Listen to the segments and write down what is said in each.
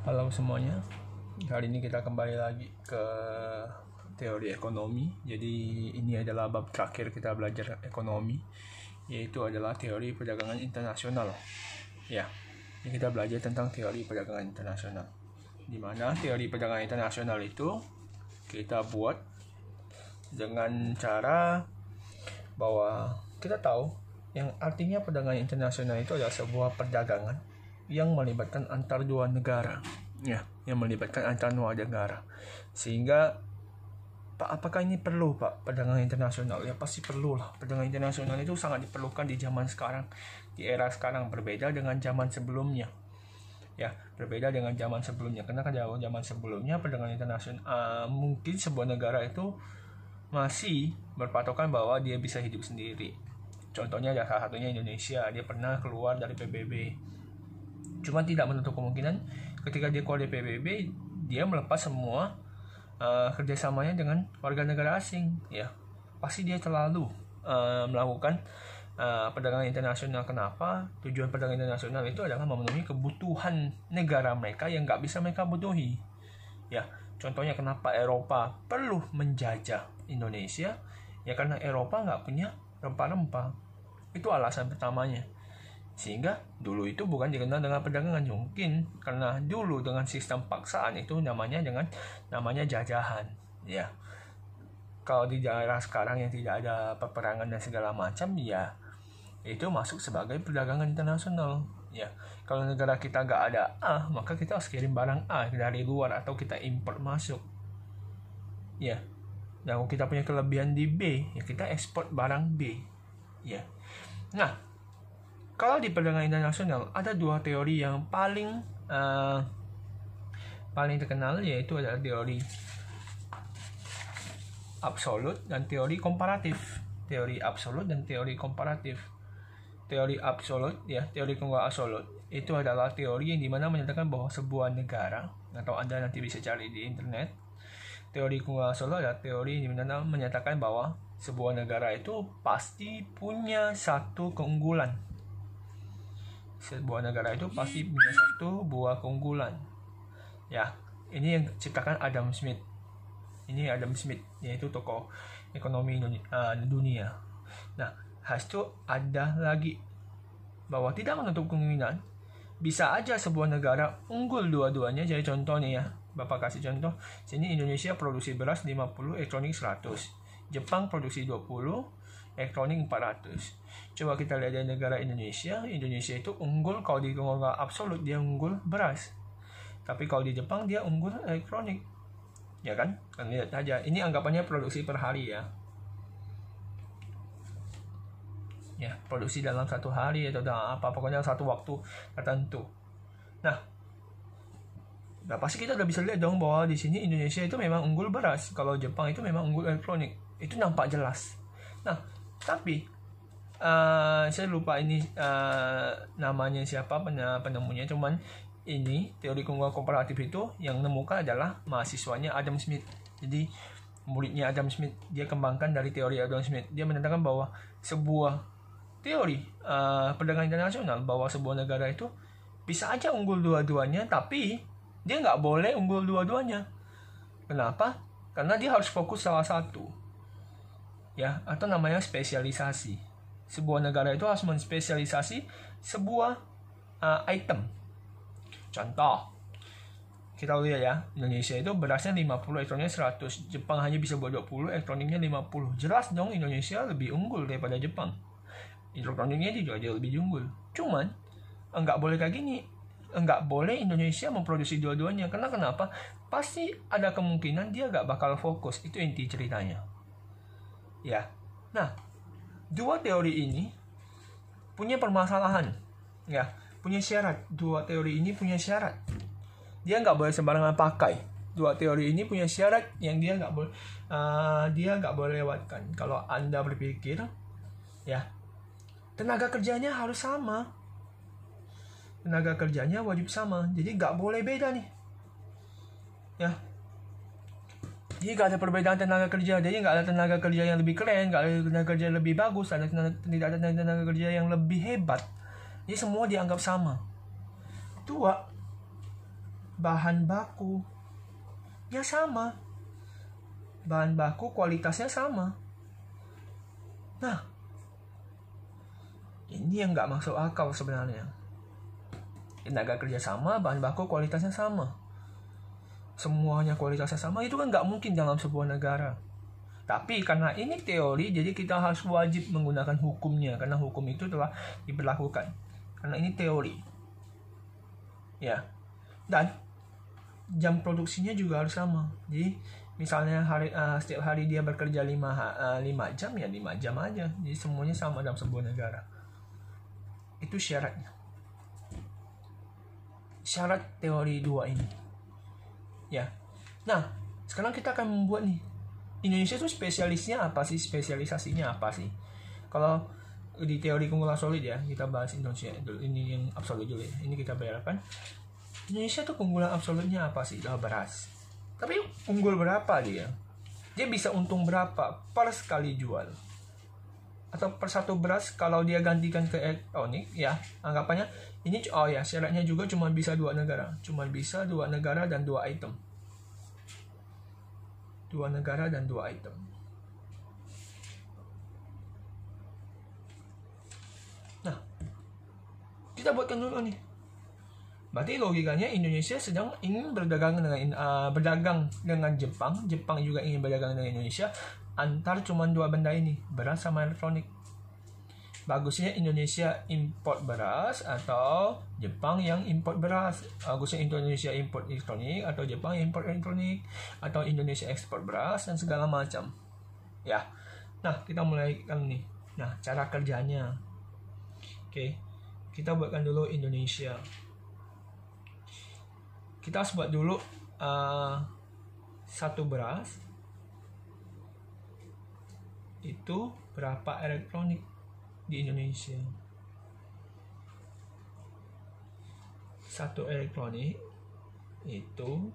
Halo semuanya, hari ini kita kembali lagi ke teori ekonomi. Jadi ini adalah bab terakhir kita belajar ekonomi, yaitu adalah teori perdagangan internasional. Ya, ini kita belajar tentang teori perdagangan internasional. Di mana teori perdagangan internasional itu kita buat dengan cara bahwa kita tahu yang artinya perdagangan internasional itu adalah sebuah perdagangan yang melibatkan antar dua negara, yang melibatkan antar dua negara. Sehingga Pak, apakah ini perlu Pak perdagangan internasional? Ya pasti perlu lah. Perdagangan internasional itu sangat diperlukan di zaman sekarang, di era sekarang, berbeda dengan zaman sebelumnya. Ya, berbeda dengan zaman sebelumnya. Karena kalau zaman sebelumnya perdagangan internasional mungkin sebuah negara itu masih berpatokan bahwa dia bisa hidup sendiri. Contohnya salah satunya Indonesia, dia pernah keluar dari PBB. Cuma tidak menutup kemungkinan ketika dia keluar dari PBB, dia melepas semua kerjasamanya dengan warga negara asing. Ya, pasti dia selalu melakukan perdagangan internasional. Kenapa? Tujuan perdagangan internasional itu adalah memenuhi kebutuhan negara mereka yang nggak bisa mereka butuhi. Ya, contohnya kenapa Eropa perlu menjajah Indonesia? Ya karena Eropa nggak punya rempah-rempah. Itu alasan pertamanya. Sehingga dulu itu bukan dikenal dengan perdagangan, mungkin karena dulu dengan sistem paksaan itu namanya jajahan. Ya, kalau di daerah sekarang yang tidak ada peperangan dan segala macam, ya itu masuk sebagai perdagangan internasional. Ya, kalau negara kita nggak ada A, maka kita harus kirim barang A dari luar atau kita impor masuk. Ya, dan kalau kita punya kelebihan di B, ya kita ekspor barang B. Ya, nah. Kalau di perdagangan internasional ada dua teori yang paling terkenal, yaitu adalah teori absolut dan teori komparatif. Teori absolut dan teori komparatif. Teori absolut, ya, teori tunggal absolut itu adalah teori yang dimana menyatakan bahwa sebuah negara, atau Anda nanti bisa cari di internet. Teori tunggal absolut adalah teori yang dimana menyatakan bahwa sebuah negara itu pasti punya satu keunggulan. Sebuah negara itu pasti punya satu buah keunggulan. Ya, ini yang diciptakan Adam Smith. Ini Adam Smith, yaitu tokoh ekonomi dunia. Nah, itu ada lagi bahwa tidak menutup kemungkinan bisa aja sebuah negara unggul dua-duanya. Jadi contohnya ya, Bapak kasih contoh. Sini Indonesia produksi beras 50, elektronik 100. Jepang produksi 20, elektronik 400. Coba kita lihat dari negara Indonesia itu unggul kalau di tunggal absolut, dia unggul beras. Tapi kalau di Jepang dia unggul elektronik. Ya kan? Kan lihat aja. Ini anggapannya produksi per hari ya. Ya, produksi dalam satu hari atau pokoknya satu waktu tertentu. Nah, pasti kita udah bisa lihat dong bahwa di sini Indonesia itu memang unggul beras. Kalau Jepang itu memang unggul elektronik. Itu nampak jelas. Nah, tapi saya lupa ini namanya siapa penemunya, cuman ini teori tunggal komparatif itu yang menemukan adalah mahasiswanya Adam Smith. Jadi muridnya Adam Smith, dia kembangkan dari teori Adam Smith. Dia menyatakan bahwa sebuah teori perdagangan internasional, bahwa sebuah negara itu bisa aja unggul dua-duanya, tapi dia nggak boleh unggul dua-duanya. Kenapa? Karena dia harus fokus salah satu. Ya, atau namanya spesialisasi. Sebuah negara itu harus menspesialisasi sebuah item. Contoh, kita lihat ya, Indonesia itu berasnya 50, elektroniknya 100. Jepang hanya bisa buat 20, elektroniknya 50. Jelas dong Indonesia lebih unggul daripada Jepang. Elektroniknya juga jauh lebih unggul. Cuman, enggak boleh kayak gini. Enggak boleh Indonesia memproduksi dua-duanya. Karena kenapa? Pasti ada kemungkinan dia enggak bakal fokus. Itu inti ceritanya. Ya, nah, dua teori ini punya permasalahan, ya, punya syarat. Dua teori ini punya syarat. Dia nggak boleh sembarangan pakai. Dua teori ini punya syarat yang dia nggak boleh lewatkan. Kalau Anda berpikir, ya, tenaga kerjanya harus sama. Tenaga kerjanya wajib sama. Jadi nggak boleh beda nih. Ya. Jadi nggak ada perbedaan tenaga kerja. Jadi nggak ada tenaga kerja yang lebih keren, nggak ada tenaga kerja yang lebih bagus, tidak ada tenaga kerja yang lebih hebat. Jadi semua dianggap sama. Dua, bahan baku ya sama, bahan baku kualitasnya sama. Nah, ini yang nggak masuk akal sebenarnya. Tenaga kerja sama, bahan baku kualitasnya sama, semuanya kualitasnya sama, itu kan nggak mungkin dalam sebuah negara. Tapi karena ini teori, jadi kita harus wajib menggunakan hukumnya, karena hukum itu telah diberlakukan. Karena ini teori, ya. Dan jam produksinya juga harus sama. Jadi misalnya setiap hari dia bekerja 5 jam, ya 5 jam aja. Jadi semuanya sama dalam sebuah negara. Itu syaratnya. Syarat teori 2 ini. Ya. Nah, sekarang kita akan membuat nih. Indonesia itu spesialisnya apa sih? Spesialisasinya apa sih? Kalau di teori keunggulan solid ya, kita bahas Indonesia dulu. Ini yang absolut dulu ya. Ini kita bayarkan. Indonesia tuh keunggulan absolutnya apa sih? Beras. Tapi unggul berapa dia? Dia bisa untung berapa per sekali jual? Atau per satu beras kalau dia gantikan ke elektronik ya, anggapannya ini syaratnya juga cuma bisa 2 negara. Cuma bisa 2 negara dan 2 item. 2 negara dan 2 item. Nah, kita buatkan dulu nih. Berarti logikanya Indonesia sedang ingin berdagang dengan Jepang. Jepang juga ingin berdagang dengan Indonesia. Antar cuma 2 benda ini, beras sama elektronik. Bagusnya Indonesia import beras atau Jepang yang import beras. Bagusnya Indonesia import elektronik atau Jepang import elektronik, atau Indonesia ekspor beras dan segala macam. Ya. Nah, kita mulai kan nih. Nah, cara kerjanya. Oke. Kita buatkan dulu Indonesia. Kita harus buat dulu satu beras itu berapa elektronik di Indonesia. Satu elektronik itu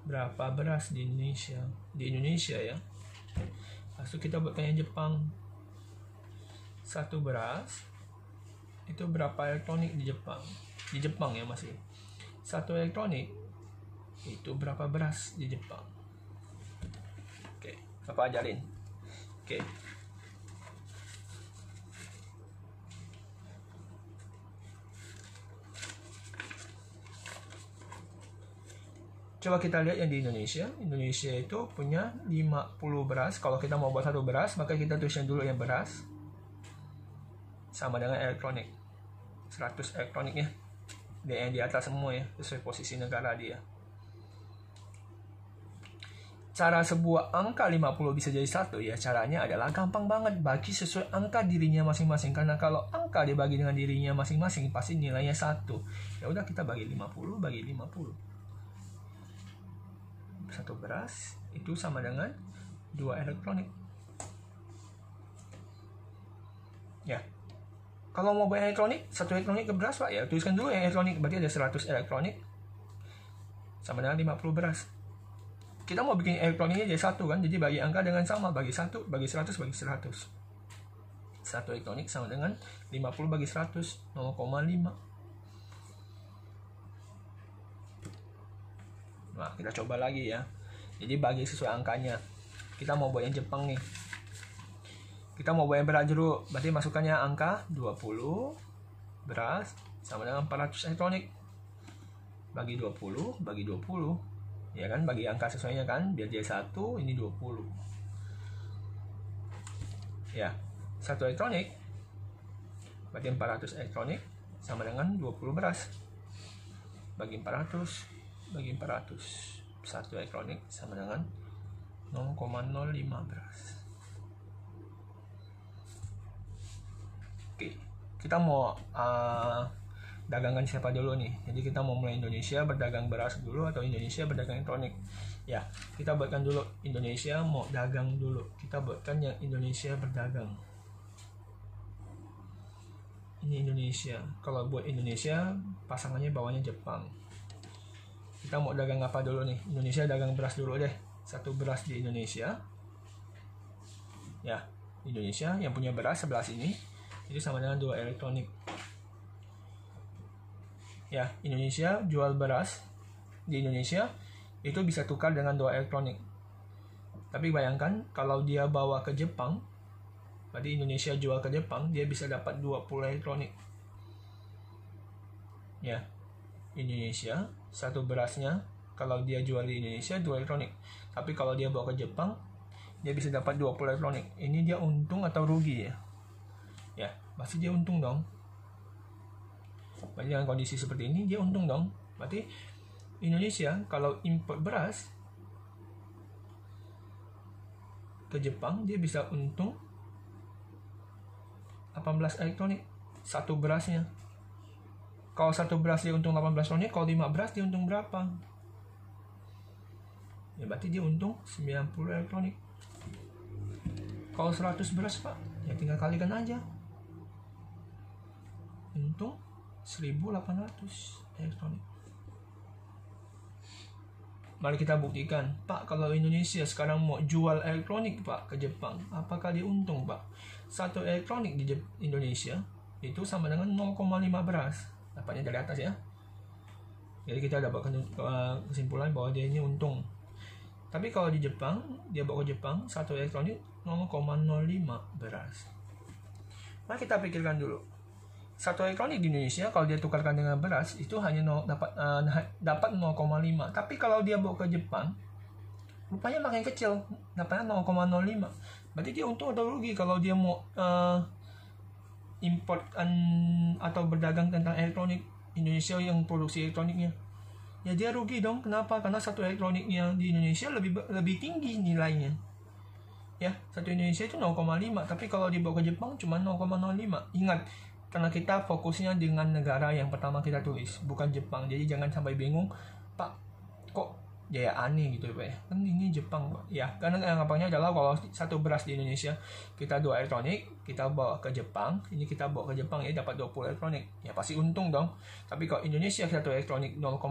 berapa beras di Indonesia. Di Indonesia ya. Lalu kita buatkan yang Jepang. Satu beras itu berapa elektronik di Jepang. Di Jepang ya masih. Satu elektronik itu berapa beras di Jepang. Oke, apa ajarin? Oke. Coba kita lihat yang di Indonesia. Indonesia itu punya 50 beras. Kalau kita mau buat satu beras, maka kita tuliskan dulu yang beras sama dengan elektronik. 100 elektroniknya. Dia yang di atas semua ya, sesuai posisi negara dia. Cara sebuah angka 50 bisa jadi 1 ya, caranya adalah gampang banget, bagi sesuai angka dirinya masing-masing. Karena kalau angka dibagi dengan dirinya masing-masing pasti nilainya 1. Ya udah, kita bagi 50 bagi 50. Satu beras itu sama dengan 2 elektronik. Ya. Kalau mau bayar elektronik, 1 elektronik ke beras Pak, ya tuliskan dulu yang elektronik. Berarti ada 100 elektronik sama dengan 50 beras. Kita mau bikin elektroniknya jadi 1 kan, jadi bagi angka dengan sama, bagi 1, bagi 100, bagi 100. 1 elektronik sama dengan 50 bagi 100, 0,5. Nah, kita coba lagi ya. Jadi bagi sesuai angkanya. Kita mau buat yang Jepang nih. Kita mau buat yang beras dulu. Berarti masukannya angka 20 beras sama dengan 400 elektronik. Bagi 20 bagi 20. Ya kan, bagi angka sesuainya kan, biar jadi 1, ini 20. Ya, 1 elektronik berarti 400 elektronik sama dengan 20 beras. Bagi 400 bagi 400. 1 elektronik sama dengan 0,05 beras. Oke, kita mau dagangkan siapa dulu nih? Jadi kita mau mulai Indonesia berdagang beras dulu atau Indonesia berdagang elektronik? Ya, kita buatkan dulu Indonesia mau dagang dulu. Kita buatkan yang Indonesia berdagang. Ini Indonesia. Kalau buat Indonesia, pasangannya bawahnya Jepang. Kita mau dagang apa dulu nih? Indonesia dagang beras dulu deh. 1 beras di Indonesia. Ya, Indonesia yang punya beras sebelah sini. Itu sama dengan 2 elektronik. Ya, Indonesia jual beras di Indonesia itu bisa tukar dengan 2 elektronik. Tapi bayangkan kalau dia bawa ke Jepang, berarti Indonesia jual ke Jepang, dia bisa dapat 20 elektronik. Ya, Indonesia satu berasnya kalau dia jual di Indonesia 2 elektronik. Tapi kalau dia bawa ke Jepang, dia bisa dapat 20 elektronik. Ini dia untung atau rugi ya? Ya, pasti dia untung dong. Berarti dengan kondisi seperti ini dia untung dong. Berarti Indonesia kalau import beras ke Jepang, dia bisa untung 18 elektronik satu berasnya. Kalau satu beras dia untung 18 elektronik, kalau 5 beras dia untung berapa? Ya berarti dia untung 90 elektronik. Kalau 100 beras Pak, ya tinggal kalikan aja. Untung 1800 elektronik. Mari kita buktikan, Pak, kalau Indonesia sekarang mau jual elektronik Pak ke Jepang, apakah dia untung Pak? Satu elektronik di Indonesia itu sama dengan 0,5 beras. Dapatnya dari atas ya. Jadi kita dapat kesimpulan bahwa dia ini untung. Tapi kalau di Jepang, dia bawa ke Jepang, satu elektronik 0,05 beras. Mari kita pikirkan dulu. Satu elektronik di Indonesia kalau dia tukarkan dengan beras itu hanya dapat 0,5. Tapi kalau dia bawa ke Jepang, rupanya makin kecil, dapatnya 0,05. Berarti dia untung atau rugi kalau dia mau import atau berdagang tentang elektronik Indonesia yang produksi elektroniknya. Ya dia rugi dong. Kenapa? Karena satu elektroniknya di Indonesia lebih tinggi nilainya. Ya, satu Indonesia itu 0,5, tapi kalau dibawa ke Jepang cuma 0,05. Ingat, karena kita fokusnya dengan negara yang pertama kita tulis, bukan Jepang. Jadi jangan sampai bingung, Pak, kok ya aneh gitu Pak ya. Kan ini Jepang Pak. Ya, karena gampangnya adalah kalau satu beras di Indonesia kita 2 elektronik, kita bawa ke Jepang, ini kita bawa ke Jepang ya dapat 20 elektronik. Ya pasti untung dong. Tapi kalau Indonesia satu elektronik 0,5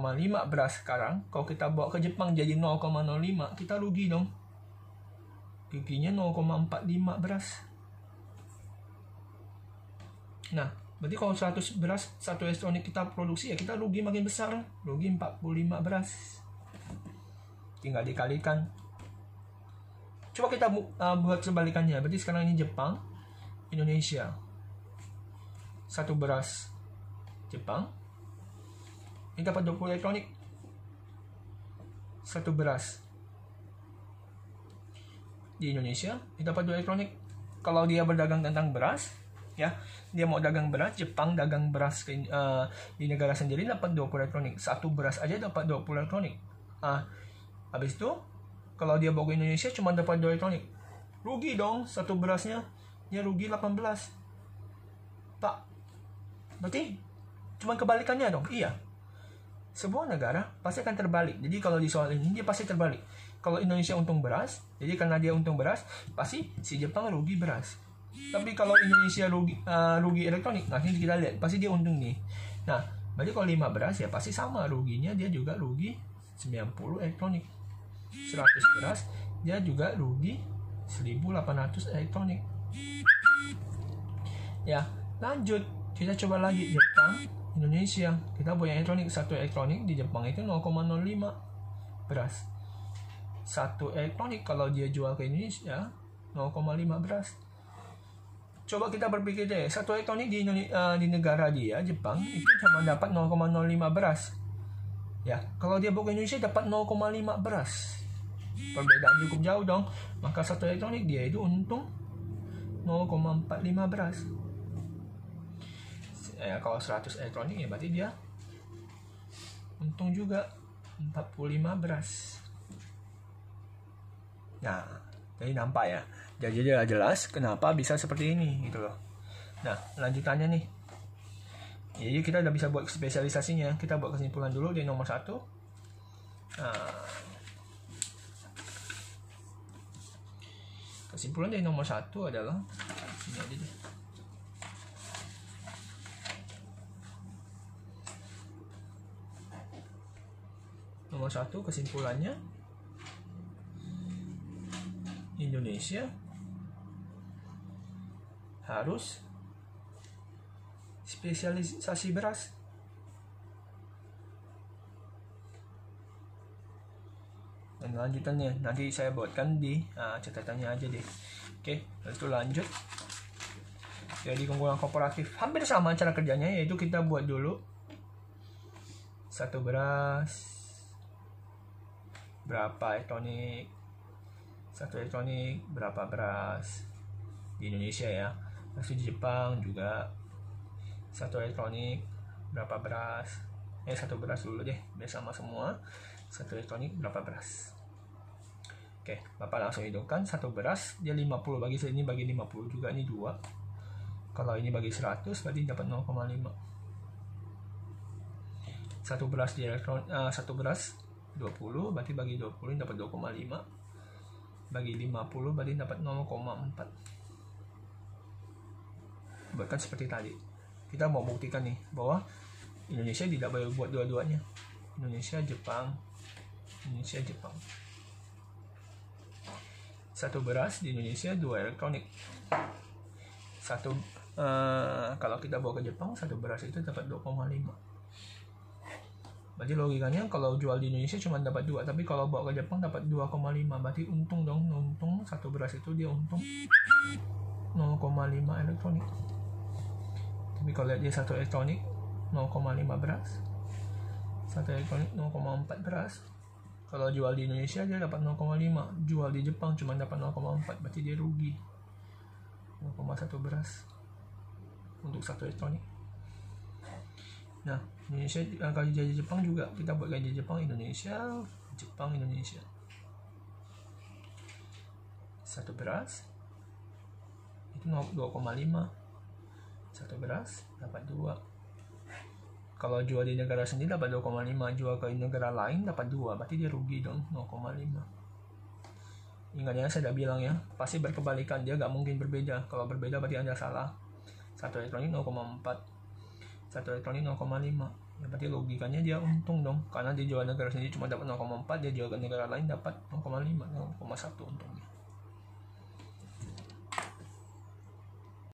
beras sekarang, kalau kita bawa ke Jepang jadi 0,05, kita rugi dong. Ruginya 0,45 beras. Nah, berarti kalau 100 beras satu elektronik kita produksi ya kita rugi makin besar, rugi 45 beras. Tinggal dikalikan. Coba kita buat sebalikannya. Berarti sekarang ini Jepang, Indonesia. Satu beras Jepang, ini dapat 20 elektronik. Satu beras di Indonesia, ini dapat 2 elektronik. Kalau dia berdagang tentang beras, ya dia mau dagang beras, Jepang dagang beras di negara sendiri dapat 20 elektronik. Satu beras aja dapat 20 elektronik. Habis itu kalau dia bawa ke Indonesia cuma dapat 2 elektronik, rugi dong. Satu berasnya dia rugi 18 Pak. Berarti cuma kebalikannya dong. Iya, sebuah negara pasti akan terbalik. Jadi kalau di soal ini dia pasti terbalik. Kalau Indonesia untung beras, jadi karena dia untung beras, pasti si Jepang rugi beras. Tapi kalau Indonesia rugi elektronik, nanti kita lihat pasti dia untung nih. Nah, berarti kalau 5 beras ya pasti sama ruginya, dia juga rugi 90 elektronik. 100 beras dia juga rugi 1800 elektronik. Ya, lanjut kita coba lagi Jepang, Indonesia. Kita punya elektronik, satu elektronik di Jepang itu 0,05 beras. Satu elektronik kalau dia jual ke Indonesia 0,5 beras. Coba kita berpikir deh, satu elektronik di negara dia, Jepang, itu cuma dapat 0,05 beras. Ya, kalau dia bawa ke Indonesia dapat 0,5 beras. Perbedaan cukup jauh dong. Maka satu elektronik dia itu untung 0,45 beras. Ya, kalau 100 elektronik ya berarti dia untung juga 45 beras. Nah, jadi nampak ya. Jadi dia jelas kenapa bisa seperti ini gitu loh. Nah, lanjutannya nih. Jadi kita udah bisa buat spesialisasinya. Kita buat kesimpulan dulu di nomor 1. Nah, kesimpulan dari nomor 1 adalah ini aja deh. Nomor 1 kesimpulannya, Indonesia harus spesialisasi beras. lanjutannya nanti saya buatkan di catatannya aja deh. Oke, lalu lanjut. Jadi keunggulan kooperatif hampir sama cara kerjanya, yaitu kita buat dulu satu beras berapa elektronik, satu elektronik berapa beras di Indonesia ya. Lalu di Jepang juga satu elektronik berapa beras, satu beras dulu deh biar sama semua, satu elektronik berapa beras. Oke, Bapak langsung hidupkan satu beras dia 50 bagi sini bagi 50 juga, ini 2. Kalau ini bagi 100 berarti dapat 0,5. Satu beras di satu beras 20 berarti bagi 20 dapat 2,5. Bagi 50 berarti dapat 0,4. Buatkan seperti tadi. Kita mau buktikan nih bahwa Indonesia tidak boleh buat dua-duanya. Indonesia Jepang. Satu beras di Indonesia, 2 elektronik. Kalau kita bawa ke Jepang, satu beras itu dapat 2,5. Berarti logikanya kalau jual di Indonesia cuma dapat 2, tapi kalau bawa ke Jepang dapat 2,5. Berarti untung dong, untung satu beras itu dia untung 0,5 elektronik. Tapi kalau lihat dia satu elektronik 0,5 beras, satu elektronik 0,4 beras. Kalau jual di Indonesia dia dapat 0,5, jual di Jepang cuma dapat 0,4, berarti dia rugi 0,1 beras untuk satu elektronik. Nah, Indonesia kalau jadi Jepang juga kita buat gaji Jepang Indonesia. Satu beras itu 2,5. Satu beras dapat 2. Kalau jual di negara sendiri dapat 2,5, jual ke negara lain dapat 2, berarti dia rugi dong 0,5. Ingat ya, saya udah bilang ya, pasti berkebalikan, dia nggak mungkin berbeda. Kalau berbeda berarti Anda salah. Satu elektronik 0,4, satu elektronik 0,5. Ya berarti logikanya dia untung dong, karena dia jual negara sendiri cuma dapat 0,4, dia jual ke negara lain dapat 0,5, 0,1 untungnya.